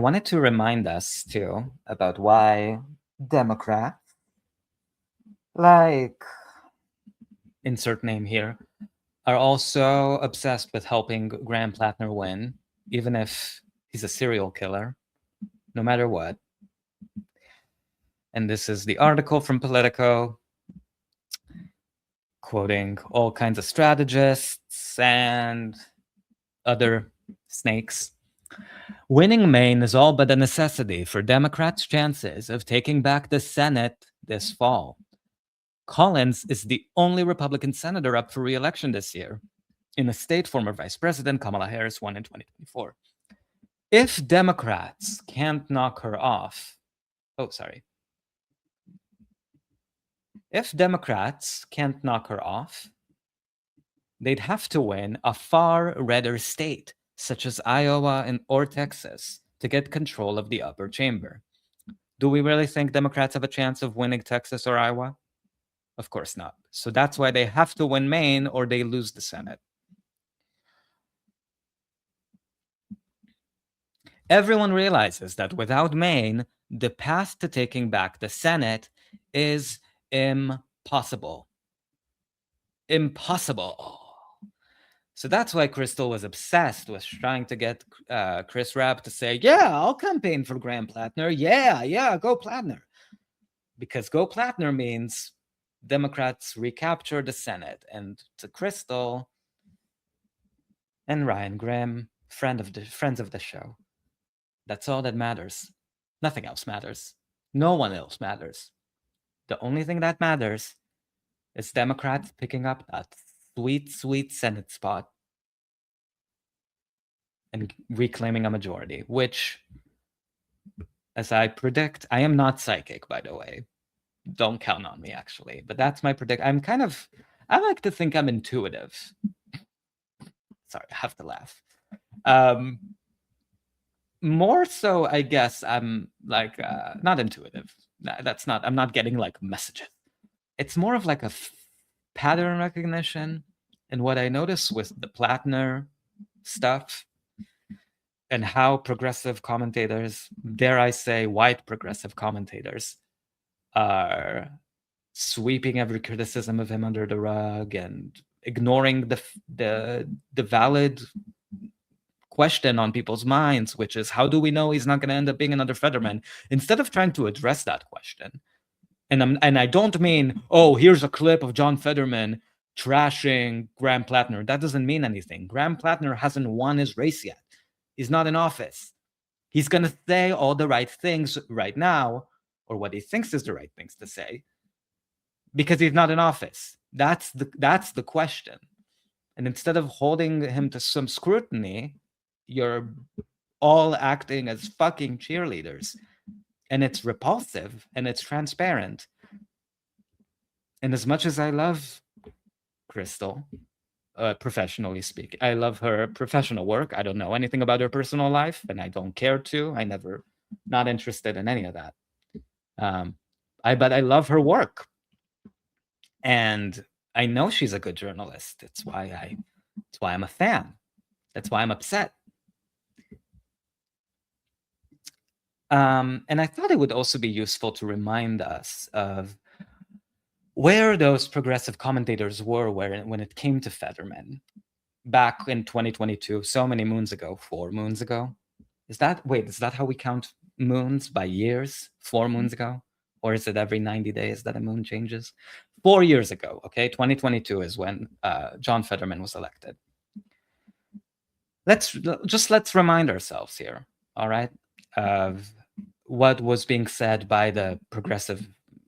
wanted to remind us too about why Democrats, like insert name here, are also obsessed with helping Graham Plattner win, even if he's a serial killer, no matter what. And this is the article from Politico, quoting all kinds of strategists and other snakes. Winning Maine is all but a necessity for Democrats' chances of taking back the Senate this fall. Collins is the only Republican senator up for re-election this year, in a state former Vice President Kamala Harris won in 2024. If Democrats can't knock her off, if Democrats can't knock her off, they'd have to win a far redder state, such as Iowa or Texas, to get control of the upper chamber. Do we really think Democrats have a chance of winning Texas or Iowa? Of course not. So that's why they have to win Maine or they lose the Senate. Everyone realizes that without Maine, the path to taking back the Senate is impossible. Impossible. So that's why Krystal was obsessed with trying to get Chris Rabb to say, yeah, I'll campaign for Graham Plattner. Yeah, go Plattner. Because go Plattner means Democrats recapture the Senate. And to Krystal and Ryan Graham, friends of the show, that's all that matters. Nothing else matters. No one else matters. The only thing that matters is Democrats picking up that sweet, sweet Senate spot and reclaiming a majority, which, as I predict, I am not psychic, by the way. Don't count on me, actually. But that's my predict. I like to think I'm intuitive. Sorry, I have to laugh. More so, I guess, I'm like, not intuitive. I'm not getting like messages. It's more of like a pattern recognition. And what I notice with the Plattner stuff and how progressive commentators, dare I say, white progressive commentators, are sweeping every criticism of him under the rug and ignoring the valid question on people's minds, which is, how do we know he's not going to end up being another Fetterman? Instead of trying to address that question, and I don't mean, oh, here's a clip of John Fetterman trashing Graham Plattner. That doesn't mean anything. Graham Plattner hasn't won his race yet. He's not in office. He's going to say all the right things right now, or what he thinks is the right things to say, because he's not in office. That's the question. And instead of holding him to some scrutiny, you're all acting as fucking cheerleaders. And it's repulsive and it's transparent. And as much as I love Krystal, professionally speaking, I love her professional work. I don't know anything about her personal life, and I don't care to. Not interested in any of that. But I love her work. And I know she's a good journalist. That's why I'm a fan. That's why I'm upset. And I thought it would also be useful to remind us of where those progressive commentators were when it came to Fetterman back in 2022, so many moons ago, 4 moons ago. Is that how we count moons, by years? 4 moons ago? Or is it every 90 days that a moon changes? 4 years ago, okay? 2022 is when John Fetterman was elected. Let's remind ourselves here, all right, of what was being said by the progressive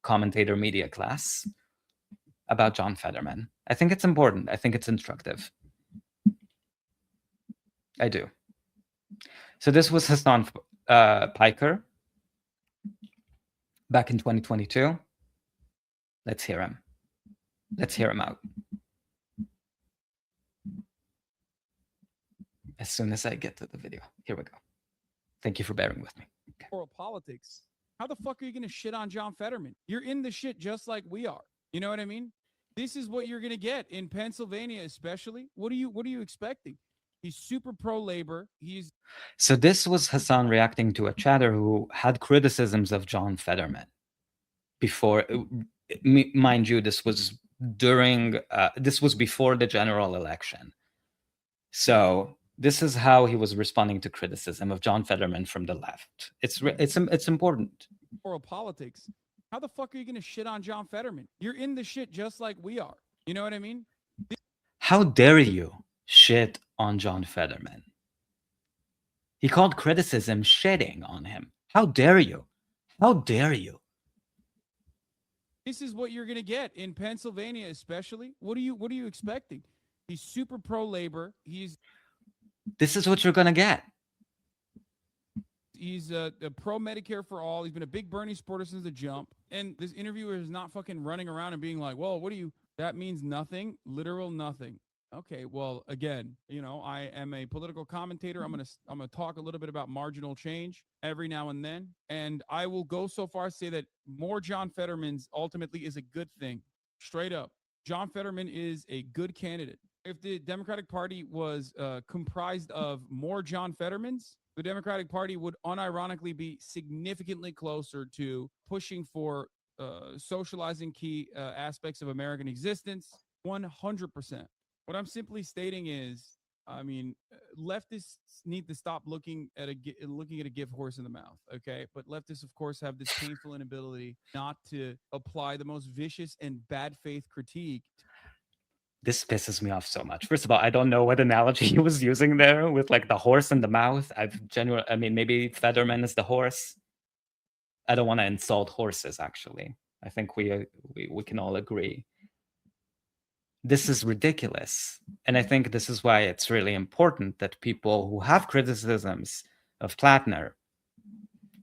commentator media class about John Fetterman. I think it's important. I think it's instructive. I do. So this was Hassan Piker back in 2022. Let's hear him. Let's hear him out. As soon as I get to the video. Here we go. Thank you for bearing with me. Okay. Oral politics. How the fuck are you going to shit on John Fetterman? You're in the shit just like we are. You know what I mean? This is what you're going to get in Pennsylvania, especially. What are you expecting? He's super pro-labor. So this was Hassan reacting to a chatter who had criticisms of John Fetterman before. Mind you, this was before the general election. So this is how he was responding to criticism of John Fetterman from the left. It's important. Moral politics. How the fuck are you gonna shit on John Fetterman? You're in the shit just like we are. You know what I mean? How dare you shit on John Fetterman? He called criticism shitting on him. How dare you? How dare you? This is what you're gonna get in Pennsylvania, especially. What are you expecting? He's super pro-labor. This is what you're gonna get. He's a pro Medicare for all. He's been a big Bernie supporter since the jump. And this interviewer is not fucking running around and being like, well, that means nothing, literal nothing. Okay, well, again, I am a political commentator. I'm gonna talk a little bit about marginal change every now and then, and I will go so far as to say that more John Fetterman's ultimately is a good thing. Straight up, John Fetterman is a good candidate. If the Democratic Party was comprised of more John Fettermans, the Democratic Party would unironically be significantly closer to pushing for socializing key aspects of American existence. 100%. What I'm simply stating is, leftists need to stop looking at a gift horse in the mouth, okay? But leftists, of course, have this painful inability not to apply the most vicious and bad faith critique. This pisses me off so much. First of all, I don't know what analogy he was using there with like the horse in the mouth. Maybe Fetterman is the horse. I don't want to insult horses, actually. I think we can all agree. This is ridiculous. And I think this is why it's really important that people who have criticisms of Plattner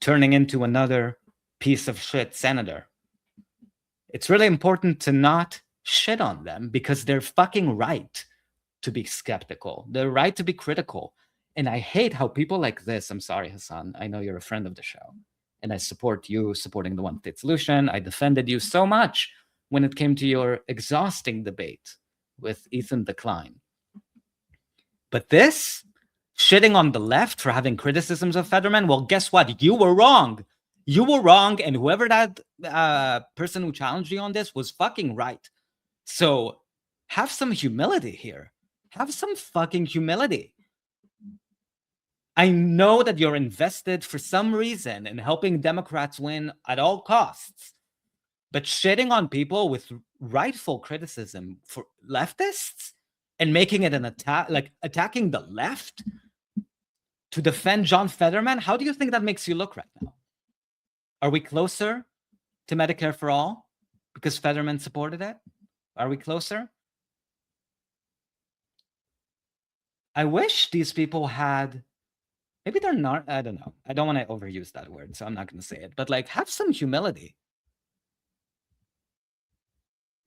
turning into another piece of shit senator, it's really important to not shit on them because they're fucking right to be skeptical. They're right to be critical. And I hate how people like this, I'm sorry, Hassan, I know you're a friend of the show, and I support you supporting the one state solution. I defended you so much when it came to your exhausting debate with Ethan Decline. But this, shitting on the left for having criticisms of Fetterman, well, guess what? You were wrong. You were wrong, and whoever that person who challenged you on this was fucking right. So have some humility here. Have some fucking humility. I know that you're invested for some reason in helping Democrats win at all costs. But shitting on people with rightful criticism for leftists and making it an attack, like attacking the left to defend John Fetterman, how do you think that makes you look right now? Are we closer to Medicare for all because Fetterman supported it? Are we closer? I wish these people had, maybe they're not, I don't know. I don't want to overuse that word, so I'm not going to say it, but like have some humility.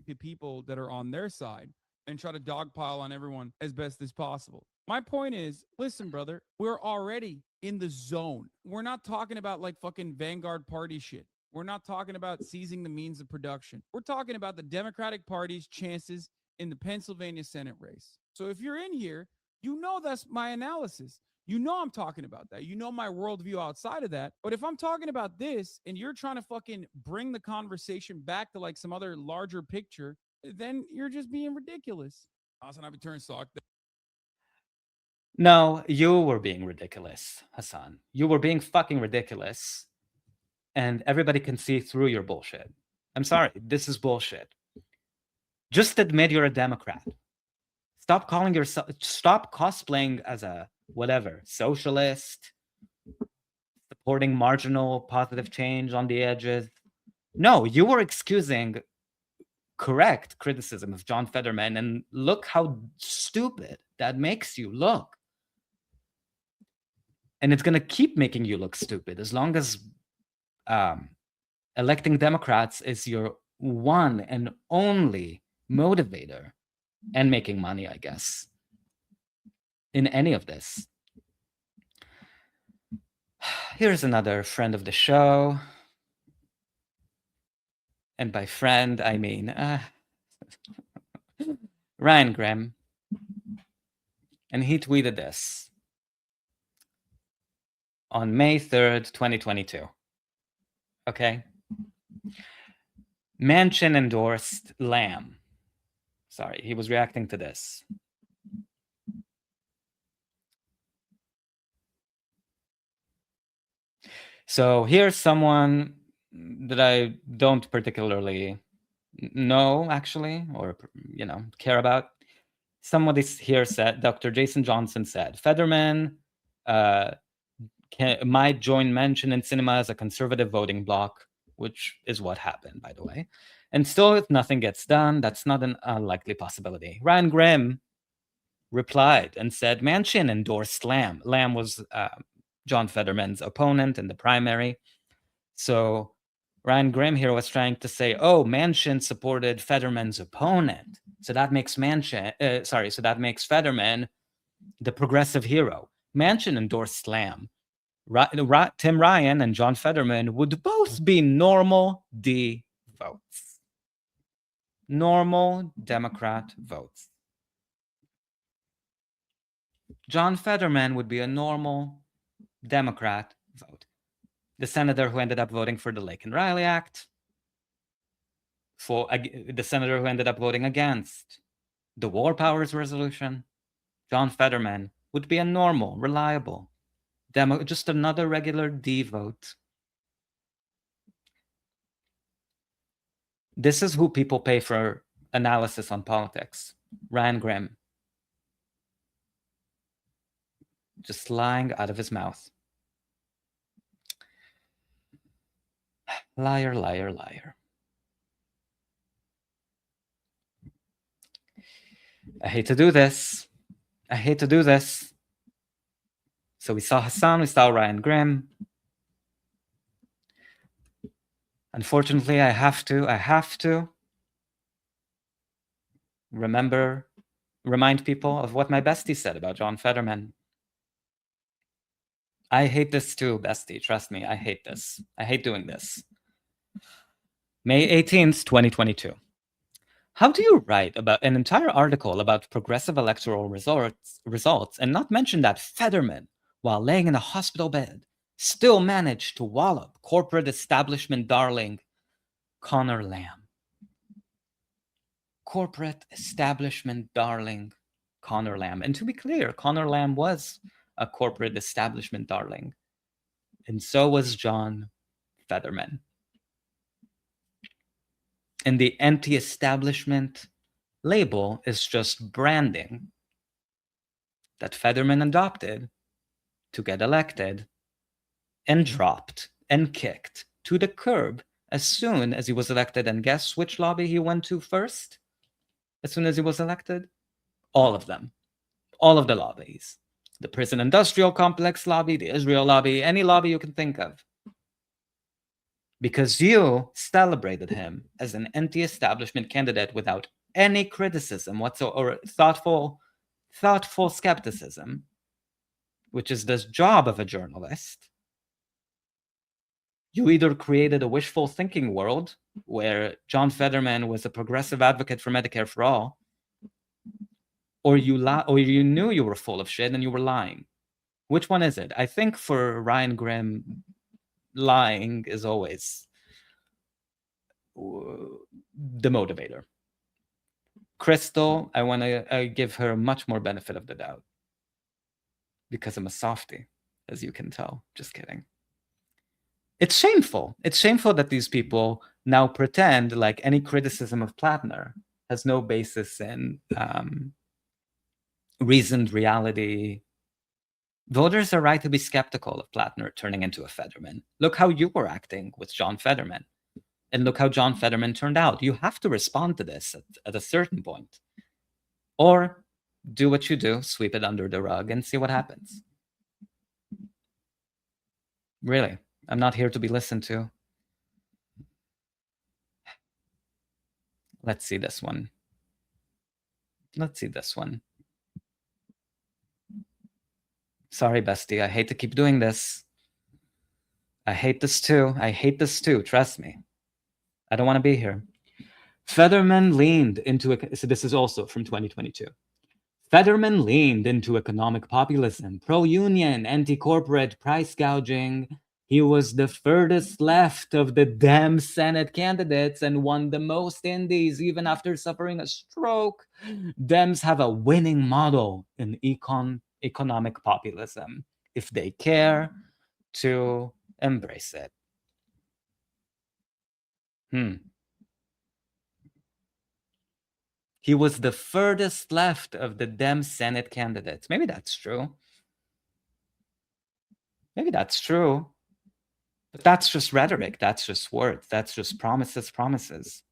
The people that are on their side and try to dogpile on everyone as best as possible. My point is, listen, brother, we're already in the zone. We're not talking about like fucking Vanguard Party shit. We're not talking about seizing the means of production. We're talking about the Democratic Party's chances in the Pennsylvania Senate race. So if you're in here, you know that's my analysis. You know I'm talking about that. You know my worldview outside of that. But if I'm talking about this and you're trying to fucking bring the conversation back to like some other larger picture, then you're just being ridiculous. Hassan, I've returned sock. No, you were being ridiculous, Hassan. You were being fucking ridiculous. And everybody can see through your bullshit. I'm sorry, this is bullshit. Just admit you're a Democrat. Stop cosplaying as a whatever, socialist, supporting marginal positive change on the edges. No, you were excusing correct criticism of John Fetterman, and look how stupid that makes you look. And it's going to keep making you look stupid as long as electing Democrats is your one and only motivator and making money, I guess, in any of this. Here's another friend of the show. And by friend, I mean Ryan Graham. And he tweeted this on May 3rd, 2022. Okay. Manchin endorsed Lamb. Sorry, he was reacting to this. So here's someone that I don't particularly know, actually, or care about. Somebody here said, Dr. Jason Johnson said, Fetterman might join Manchin and Sinema as a conservative voting bloc, which is what happened, by the way. And still, if nothing gets done, that's not an unlikely possibility. Ryan Grimm replied and said Manchin endorsed Lamb. Lamb was John Fetterman's opponent in the primary. So Ryan Grimm here was trying to say, oh, Manchin supported Fetterman's opponent. So that makes so that makes Fetterman the progressive hero. Manchin endorsed Lamb. Tim Ryan and John Fetterman would both be normal D votes. Normal Democrat votes. John Fetterman would be a normal Democrat vote. The senator who ended up voting for the Laken Riley Act, for the senator who ended up voting against the War Powers Resolution, John Fetterman would be a normal, reliable just another regular D vote. This is who people pay for analysis on politics. Ryan Grimm. Just lying out of his mouth. Liar, liar, liar. I hate to do this. I hate to do this. So we saw Hassan, we saw Ryan Grimm. Unfortunately, I have to remind people of what my bestie said about John Fetterman. I hate this too, bestie. Trust me, I hate this. I hate doing this. May 18th, 2022. How do you write about an entire article about progressive electoral results and not mention that Fetterman, while laying in a hospital bed, still managed to wallop corporate establishment darling Conor Lamb? Corporate establishment darling Conor Lamb. And to be clear, Conor Lamb was a corporate establishment darling. And so was John Fetterman. And the anti-establishment label is just branding that Fetterman adopted to get elected and dropped and kicked to the curb as soon as he was elected. And guess which lobby he went to first? As soon as he was elected? All of them. All of the lobbies. The prison industrial complex lobby, the Israel lobby, any lobby you can think of. Because you celebrated him as an anti-establishment candidate without any criticism whatsoever, or thoughtful skepticism, which is the job of a journalist. You either created a wishful thinking world where John Fetterman was a progressive advocate for Medicare for all, or you knew you were full of shit and you were lying. Which one is it? I think for Ryan Grimm, lying is always the motivator. Crystal, I want to give her much more benefit of the doubt because I'm a softie, as you can tell. Just kidding. It's shameful. It's shameful that these people now pretend like any criticism of Plattner has no basis in reasoned reality. Voters are right to be skeptical of Plattner turning into a Fetterman. Look how you were acting with John Fetterman. And look how John Fetterman turned out. You have to respond to this at a certain point. Or do what you do, sweep it under the rug and see what happens. Really, I'm not here to be listened to. Let's see this one. Let's see this one. Sorry, bestie. I hate to keep doing this. I hate this too. I hate this too. Trust me. I don't want to be here. Fetterman leaned into so this is also from 2022. Fetterman leaned into economic populism, pro-union, anti-corporate, price gouging. He was the furthest left of the damn Senate candidates and won the most in these, even after suffering a stroke. Dems have a winning model in economic populism if they care to embrace it. He was the furthest left of the Dem Senate candidates. Maybe that's true. Maybe that's true. But that's just rhetoric. That's just words. That's just promises.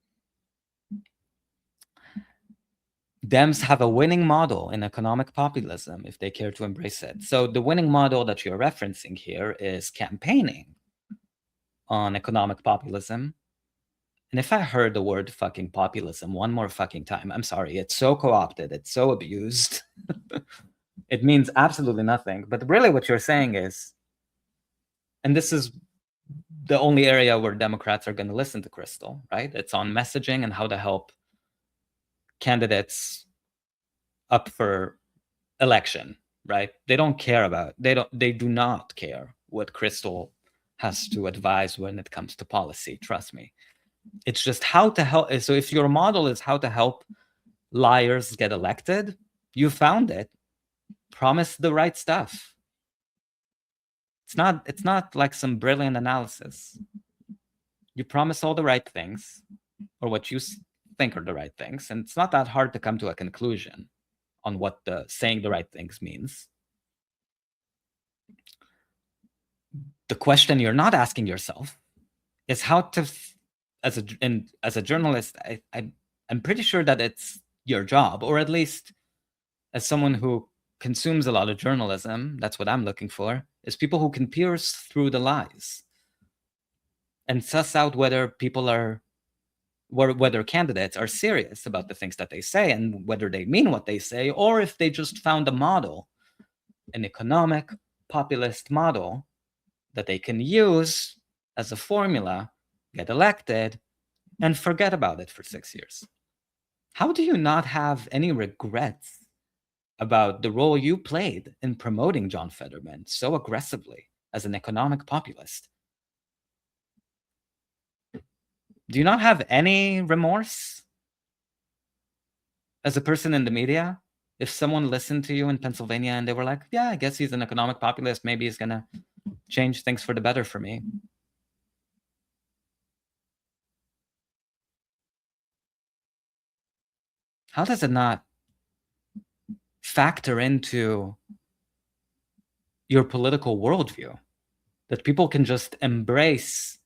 Dems have a winning model in economic populism if they care to embrace it. So the winning model that you're referencing here is campaigning on economic populism. And if I heard the word fucking populism one more fucking time, I'm sorry, it's so co-opted, it's so abused. It means absolutely nothing. But really what you're saying is, and this is the only area where Democrats are going to listen to Krystal, right? It's on messaging and how to help candidates up for election, right? They don't care about, they do not care what Krystal has to advise when it comes to policy, trust me. It's just how to help. So if your model is how to help liars get elected, you found it. Promise the right stuff. It's not like some brilliant analysis. You promise all the right things, or what you think are the right things, and it's not that hard to come to a conclusion on what the saying the right things means. The question you're not asking yourself is how to, as a journalist, I'm pretty sure that it's your job, or at least as someone who consumes a lot of journalism, that's what I'm looking for, is people who can pierce through the lies and suss out whether people are, whether candidates are serious about the things that they say and whether they mean what they say, or if they just found a model, an economic populist model that they can use as a formula, get elected, and forget about it for 6 years. How do you not have any regrets about the role you played in promoting John Fetterman so aggressively as an economic populist? Do you not have any remorse as a person in the media? If someone listened to you in Pennsylvania and they were like, yeah, I guess he's an economic populist, maybe he's gonna change things for the better for me. How does it not factor into your political worldview that people can just embrace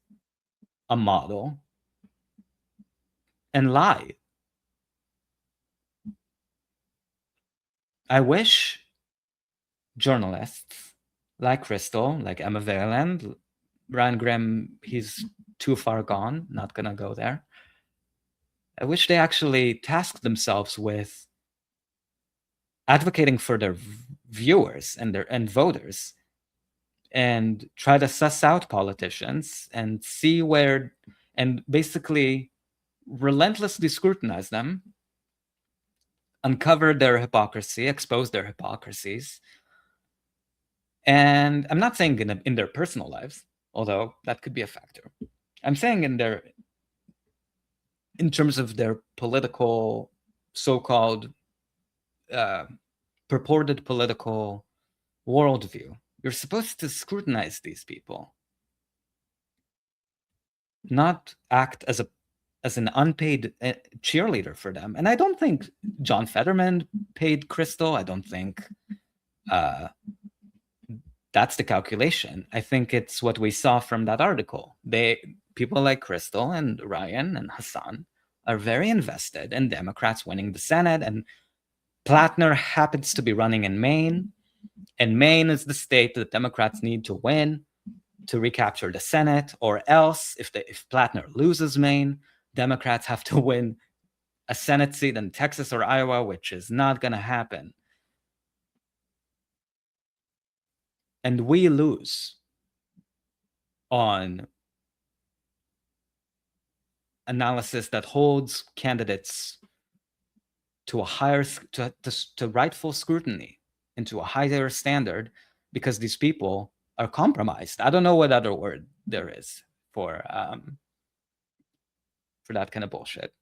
a model and lie? I wish journalists like Krystal, like Emma Weyland, Ryan Graham, he's too far gone, not gonna go there. I wish they actually tasked themselves with advocating for their viewers and voters, and try to suss out politicians and see where, and basically relentlessly scrutinize them, uncover their hypocrisy, expose their hypocrisies. And I'm not saying in their personal lives, although that could be a factor. I'm saying in terms of their political, so-called purported political worldview. You're supposed to scrutinize these people, not act as an unpaid cheerleader for them. And I don't think John Fetterman paid Krystal. I don't think that's the calculation. I think it's what we saw from that article. People like Krystal and Ryan and Hassan are very invested in Democrats winning the Senate, and Plattner happens to be running in Maine, and Maine is the state that Democrats need to win to recapture the Senate, or else if Plattner loses Maine, Democrats have to win a Senate seat in Texas or Iowa, which is not going to happen. And we lose on analysis that holds candidates to a higher to rightful scrutiny, into a higher standard, because these people are compromised. I don't know what other word there is for that kind of bullshit.